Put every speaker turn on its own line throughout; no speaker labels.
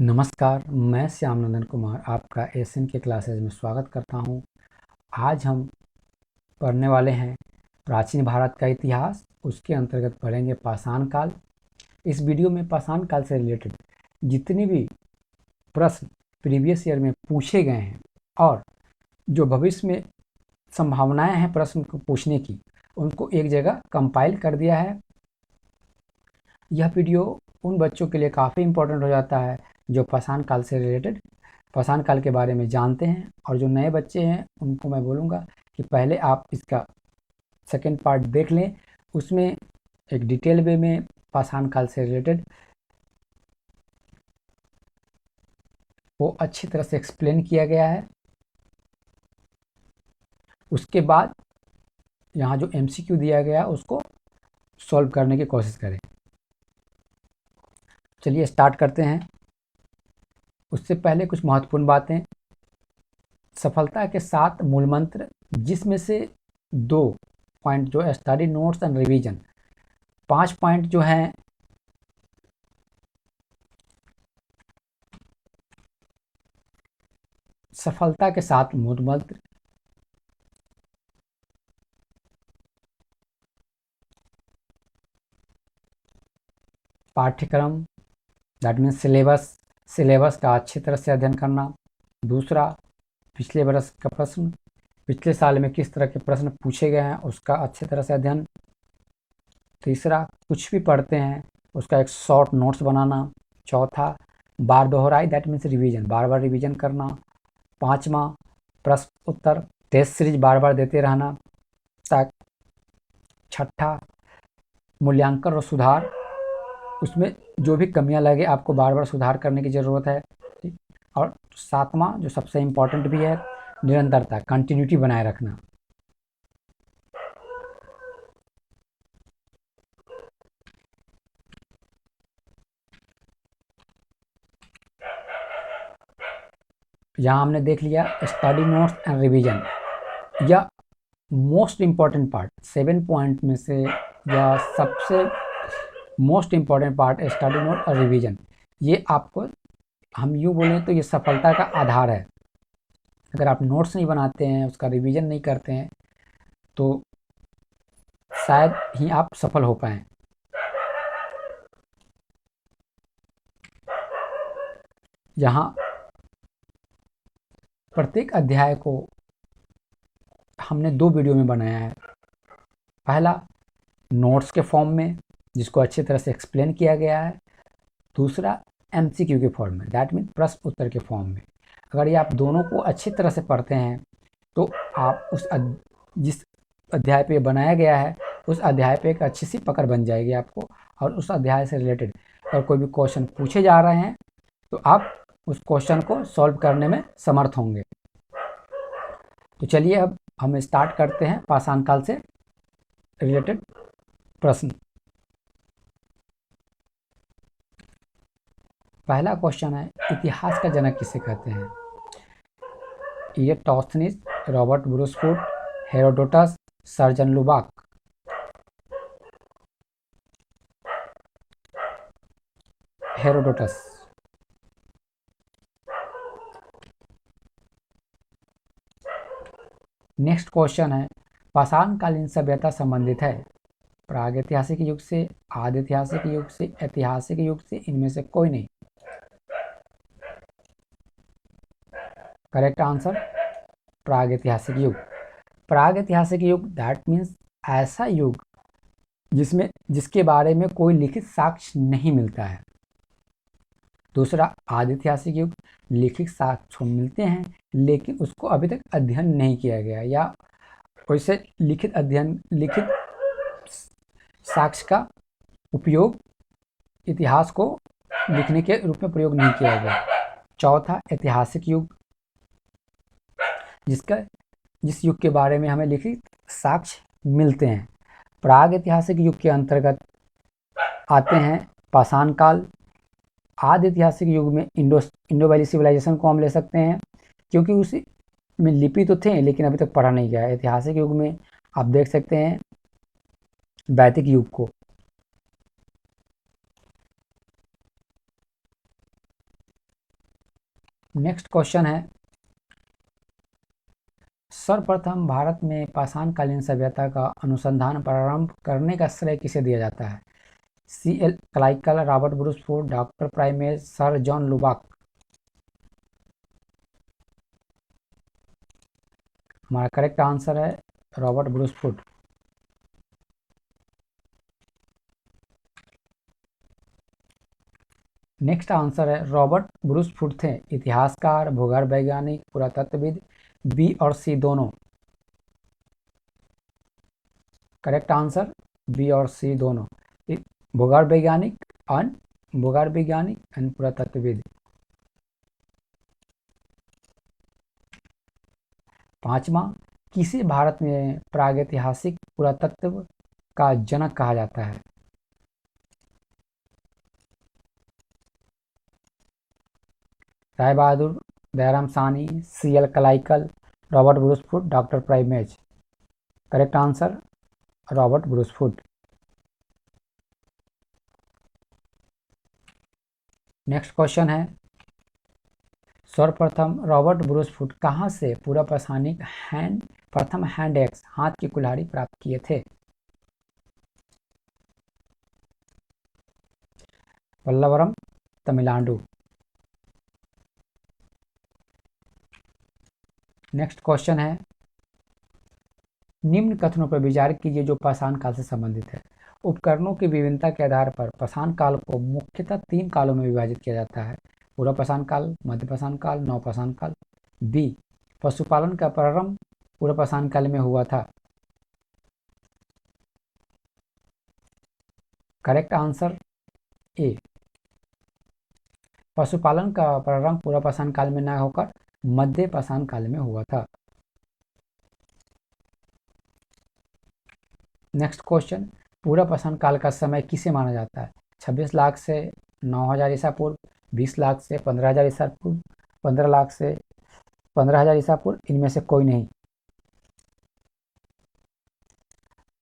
नमस्कार, मैं श्यामनंदन कुमार आपका एशियन के क्लासेज में स्वागत करता हूं। आज हम पढ़ने वाले हैं प्राचीन भारत का इतिहास। उसके अंतर्गत पढ़ेंगे पाषाण काल। इस वीडियो में पाषाण काल से रिलेटेड जितने भी प्रश्न प्रीवियस ईयर में पूछे गए हैं और जो भविष्य में संभावनाएं हैं प्रश्न को पूछने की, उनको एक जगह कंपाइल कर दिया है। यह वीडियो उन बच्चों के लिए काफ़ी इम्पोर्टेंट हो जाता है जो पाषाण काल से रिलेटेड पाषाण काल के बारे में जानते हैं, और जो नए बच्चे हैं उनको मैं बोलूँगा कि पहले आप इसका सेकेंड पार्ट देख लें। उसमें एक डिटेल वे में पाषाण काल से रिलेटेड वो अच्छी तरह से एक्सप्लेन किया गया है। उसके बाद यहाँ जो MCQ दिया गया उसको सॉल्व करने की कोशिश करें। चलिए स्टार्ट करते हैं। उससे पहले कुछ महत्वपूर्ण बातें। सफलता के 7 मूल मंत्र, जिसमें से 2 पॉइंट जो है study notes and revision, 5 point जो हैं सफलता के 7 मूल मंत्र। पाठ्यक्रम दैट मीन्स सिलेबस का अच्छी तरह से अध्ययन करना। दूसरा, पिछले वर्ष का प्रश्न, पिछले साल में किस तरह के प्रश्न पूछे गए हैं उसका अच्छी तरह से अध्ययन। तीसरा, कुछ भी पढ़ते हैं उसका एक शॉर्ट नोट्स बनाना। चौथा, बार दोहराई that means revision, bar bar revision करना। पाँचवा, प्रश्न उत्तर टेस्ट सीरीज बार बार देते रहना। छठा, मूल्यांकन और सुधार, उसमें जो भी कमियां लगे आपको बार बार सुधार करने की ज़रूरत है। ठीक। और सातवां जो सबसे इम्पोर्टेंट भी है, निरंतरता, कंटिन्यूटी बनाए रखना। यहाँ हमने देख लिया स्टडी नोट्स एंड रिवीजन, या मोस्ट इम्पॉर्टेंट पार्ट 7 पॉइंट में से या सबसे most important part study note और रिवीजन। ये आपको, हम यूँ बोलें तो ये सफलता का आधार है। अगर आप नोट्स नहीं बनाते हैं, उसका रिवीजन नहीं करते हैं, तो शायद ही आप सफल हो पाएँ। यहाँ प्रत्येक अध्याय को हमने 2 वीडियो में बनाया है। पहला नोट्स के फॉर्म में, जिसको अच्छी तरह से एक्सप्लेन किया गया है। दूसरा MCQ के फॉर्म में, दैट मीन प्रश्न उत्तर के फॉर्म में। अगर ये आप दोनों को अच्छी तरह से पढ़ते हैं तो आप जिस अध्याय पे बनाया गया है उस अध्याय पे एक अच्छी सी पकड़ बन जाएगी आपको, और उस अध्याय से रिलेटेड अगर कोई भी क्वेश्चन पूछे जा रहे हैं तो आप उस क्वेश्चन को सॉल्व करने में समर्थ होंगे। तो चलिए अब हम स्टार्ट करते हैं पाषाण काल से रिलेटेड प्रश्न। पहला क्वेश्चन है, इतिहास का जनक किसे कहते हैं? Eratosthenes, Robert Bruce Foote, Herodotus, surgeon लुबाक। Herodotus. Next question है, पाषाण कालीन सभ्यता संबंधित है प्रागैतिहासिक युग से, आदि ऐतिहासिक युग से, ऐतिहासिक युग से, इनमें से कोई नहीं। करेक्ट आंसर प्रागैतिहासिक युग। प्रागैतिहासिक युग दैट मीन्स ऐसा युग जिसके बारे में कोई लिखित साक्ष्य नहीं मिलता है। दूसरा आदि ऐतिहासिक युग, लिखित साक्ष्य मिलते हैं लेकिन उसको अभी तक अध्ययन नहीं किया गया, या वैसे लिखित साक्ष्य का उपयोग इतिहास को लिखने के रूप में प्रयोग नहीं किया गया। चौथा ऐतिहासिक युग, जिस युग के बारे में हमें लिखित साक्ष्य मिलते हैं। प्राग ऐतिहासिक युग के अंतर्गत आते हैं पाषाण काल। आदि ऐतिहासिक युग में इंडो वैली सिविलाइजेशन को हम ले सकते हैं, क्योंकि उसी में लिपि तो थे लेकिन अभी तक पढ़ा नहीं गया। ऐतिहासिक युग में आप देख सकते हैं वैदिक युग को। नेक्स्ट क्वेश्चन है, सर्वप्रथम भारत में पाषाणकालीन सभ्यता का अनुसंधान प्रारंभ करने का श्रेय किसे दिया जाता है? C.L. Carlleyle, Robert Bruce Foote, doctor प्राइमेज, सर जॉन लुबाक। हमारा करेक्ट आंसर है Robert Bruce Foote. Next answer है, रॉबर्ट ब्रूस फूड थे इतिहासकार, भूगर्भ वैज्ञानिक, पुरातत्वविद, बी और सी दोनों। करेक्ट आंसर बी और सी दोनों, भूगर्भ वैज्ञानिक एंड पुरातत्वविद। पांचवा, किसे भारत में प्रागैतिहासिक पुरातत्व का जनक कहा जाता है? Rai Bahadur, Dayaram Sahni, C.L. Carlleyle, Robert Bruce Foote, doctor प्राइमेज। Correct answer Robert Bruce Foote. Next question है, सर्वप्रथम रॉबर्ट ब्रूस फूड कहाँ से प्रथम हैंड एक्स हाथ की कुल्हाड़ी प्राप्त किए थे? पल्लवरम, तमिलनाडु। नेक्स्ट क्वेश्चन है, निम्न कथनों पर विचार कीजिए जो पाषाण काल से संबंधित है। उपकरणों की विभिन्नता के आधार पर पाषाण काल को मुख्यतः 3 कालों में विभाजित किया जाता है, पूर्व पाषाण काल, मध्य पाषाण काल, नव पाषाण काल। बी, पशुपालन का प्रारंभ पूर्व पाषाण काल में हुआ था। करेक्ट आंसर ए, पशुपालन का प्रारंभ पूर्व पाषाण काल में न होकर मध्य पाषाण काल में हुआ था। नेक्स्ट क्वेश्चन, पूर्व पाषाण काल का समय किसे माना जाता है? 26 लाख से 9000 ईसा पूर्व, 20 लाख से 15000 ईसा पूर्व, 15 लाख से 15000 ईसा पूर्व, इनमें से कोई नहीं।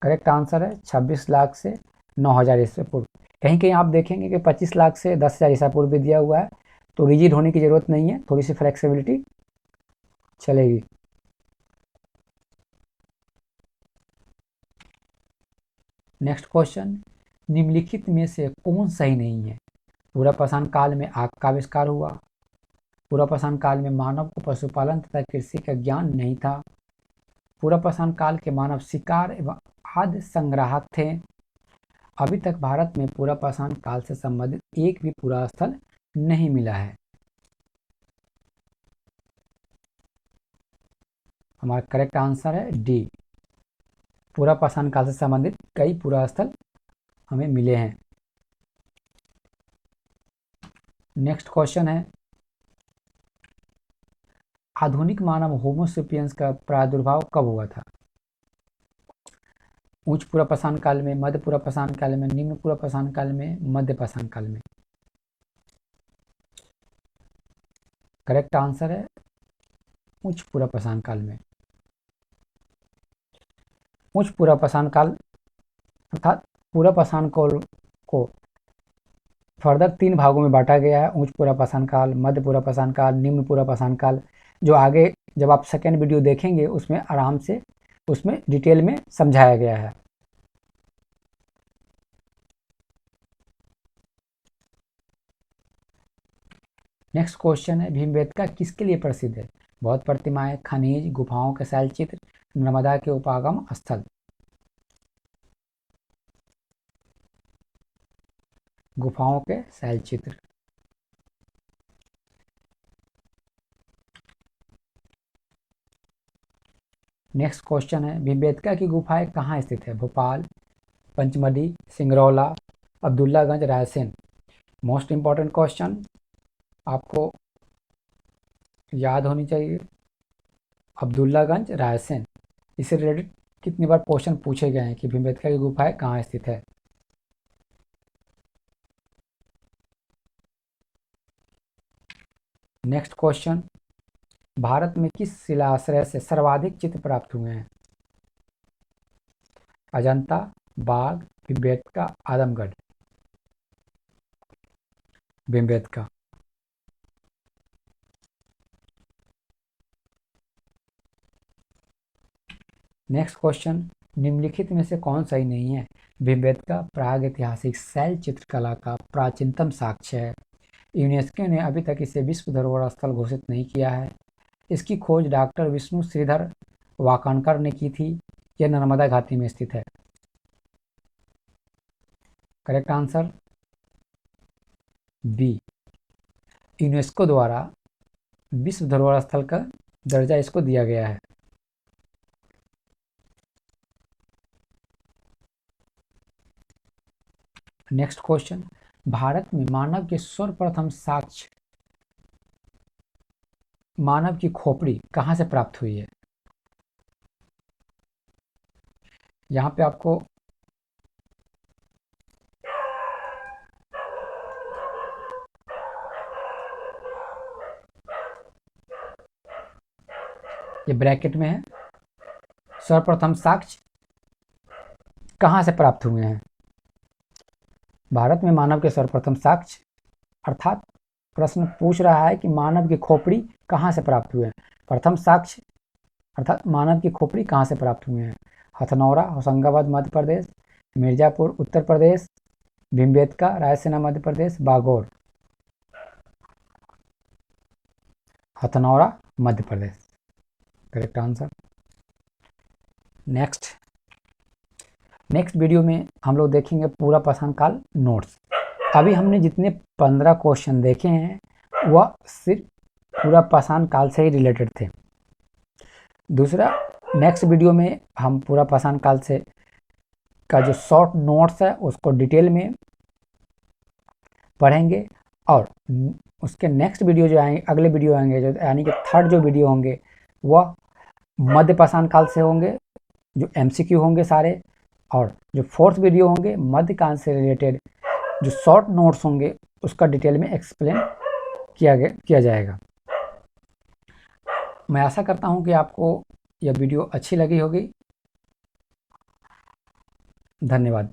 करेक्ट आंसर है 26 लाख से 9000 ईसा पूर्व। कहीं कहीं आप देखेंगे कि 25 लाख से 10,000 ईसा पूर्व भी दिया हुआ है, तो रिजिड होने की जरूरत नहीं है, थोड़ी सी फ्लेक्सिबिलिटी चलेगी। नेक्स्ट क्वेश्चन, निम्नलिखित में से कौन सही नहीं है? पूर्व पाषाण काल में आग का आविष्कार हुआ, पूर्व पाषाण काल में मानव को पशुपालन तथा कृषि का ज्ञान नहीं था, पूर्व पाषाण काल के मानव शिकार एवं खाद्य संग्राहक थे, अभी तक भारत में पूर्व पाषाण काल से संबंधित एक भी पुरा स्थल नहीं मिला है। हमारा करेक्ट आंसर है डी, पूर्व पाषाण काल से संबंधित कई पुरा स्थल हमें मिले हैं। नेक्स्ट क्वेश्चन है, आधुनिक मानव होमोसेपियंस का प्रादुर्भाव कब हुआ था? उच्च पूर्व पाषाण काल में, मध्य पूर्व पाषाण काल में, निम्न पूर्व पाषाण काल में, मध्य पाषाण काल में। करेक्ट आंसर है उच्च पूर्व पाषाण काल में। उच्च पूर्व पाषाण काल अर्थात पूर्व पाषाण काल को फर्दर 3 भागों में बांटा गया है, उच्च पूर्व पाषाण काल, मध्य पूर्व पाषाण काल, निम्न पूर्व पाषाण काल, जो आगे जब आप सेकेंड वीडियो देखेंगे उसमें आराम से उसमें डिटेल में समझाया गया है। नेक्स्ट क्वेश्चन है, भीमबेटका किसके लिए प्रसिद्ध है? बौद्ध प्रतिमाएं, खनिज, गुफाओं के शैलचित्र, नर्मदा के उपागम स्थल। गुफाओं के शैलचित्र। नेक्स्ट क्वेश्चन है, भीमबेटका की गुफाएं कहाँ स्थित है? Bhopal, Pachmarhi, Singraula, Abdullaganj, Raisen. Most important question आपको याद होनी चाहिए, अब्दुल्लागंज, रायसेन। इससे रिलेटेड कितनी बार क्वेश्चन पूछे गए हैं कि भीमबेटका की गुफाएं कहाँ स्थित है। नेक्स्ट क्वेश्चन, भारत में किस शिलाश्रय से सर्वाधिक चित्र प्राप्त हुए हैं? अजंता, बाघ, भीमबेटका, आदमगढ़। भीमबेटका। नेक्स्ट क्वेश्चन, निम्नलिखित में से कौन सही नहीं है? भीमबेटका प्रागैतिहासिक शैल चित्रकला का प्राचीनतम साक्ष्य है। यूनेस्को ने अभी तक इसे विश्व धरोहर स्थल घोषित नहीं किया है। इसकी खोज डॉक्टर विष्णु श्रीधर वाकानकर ने की थी। यह नर्मदा घाटी में स्थित है। Correct answer B. यूनेस्को द्वारा विश्व धरोहर स्थल का दर्जा इसको दिया गया है। नेक्स्ट क्वेश्चन, भारत में मानव के सर्वप्रथम साक्ष्य मानव की खोपड़ी कहाँ से प्राप्त हुई है? यहाँ पे आपको ये ब्रैकेट में है, सर्वप्रथम साक्ष्य कहाँ से प्राप्त हुए हैं? भारत में मानव के सर्वप्रथम साक्ष्य, अर्थात प्रश्न पूछ रहा है कि मानव की खोपड़ी कहाँ से प्राप्त हुए हैं। प्रथम साक्ष्य अर्थात मानव की खोपड़ी कहाँ से प्राप्त हुए हैं? Hathnora Hoshangabad Madhya Pradesh, Mirzapur Uttar Pradesh, Bhimbetka Raisena Madhya Pradesh, Bagor Hathnora Madhya Pradesh. Correct answer. Next video में हम लोग देखेंगे पूरा पाषाण काल नोट्स। अभी हमने जितने 15 क्वेश्चन देखे हैं वह सिर्फ पूरा पाषाण काल से ही रिलेटेड थे। दूसरा, नेक्स्ट वीडियो में हम पूरा पाषाण काल से का जो शॉर्ट नोट्स है उसको डिटेल में पढ़ेंगे और उसके नेक्स्ट वीडियो जो आएंगे, अगले वीडियो आएंगे जो यानी कि थर्ड जो वीडियो होंगे वह मध्य पाषाण काल से होंगे, जो एमसीक्यू होंगे सारे, और जो फोर्थ वीडियो होंगे मध्यकाल से रिलेटेड जो शॉर्ट नोट्स होंगे उसका डिटेल में एक्सप्लेन किया जाएगा। मैं आशा करता हूं कि आपको यह वीडियो अच्छी लगी होगी। धन्यवाद।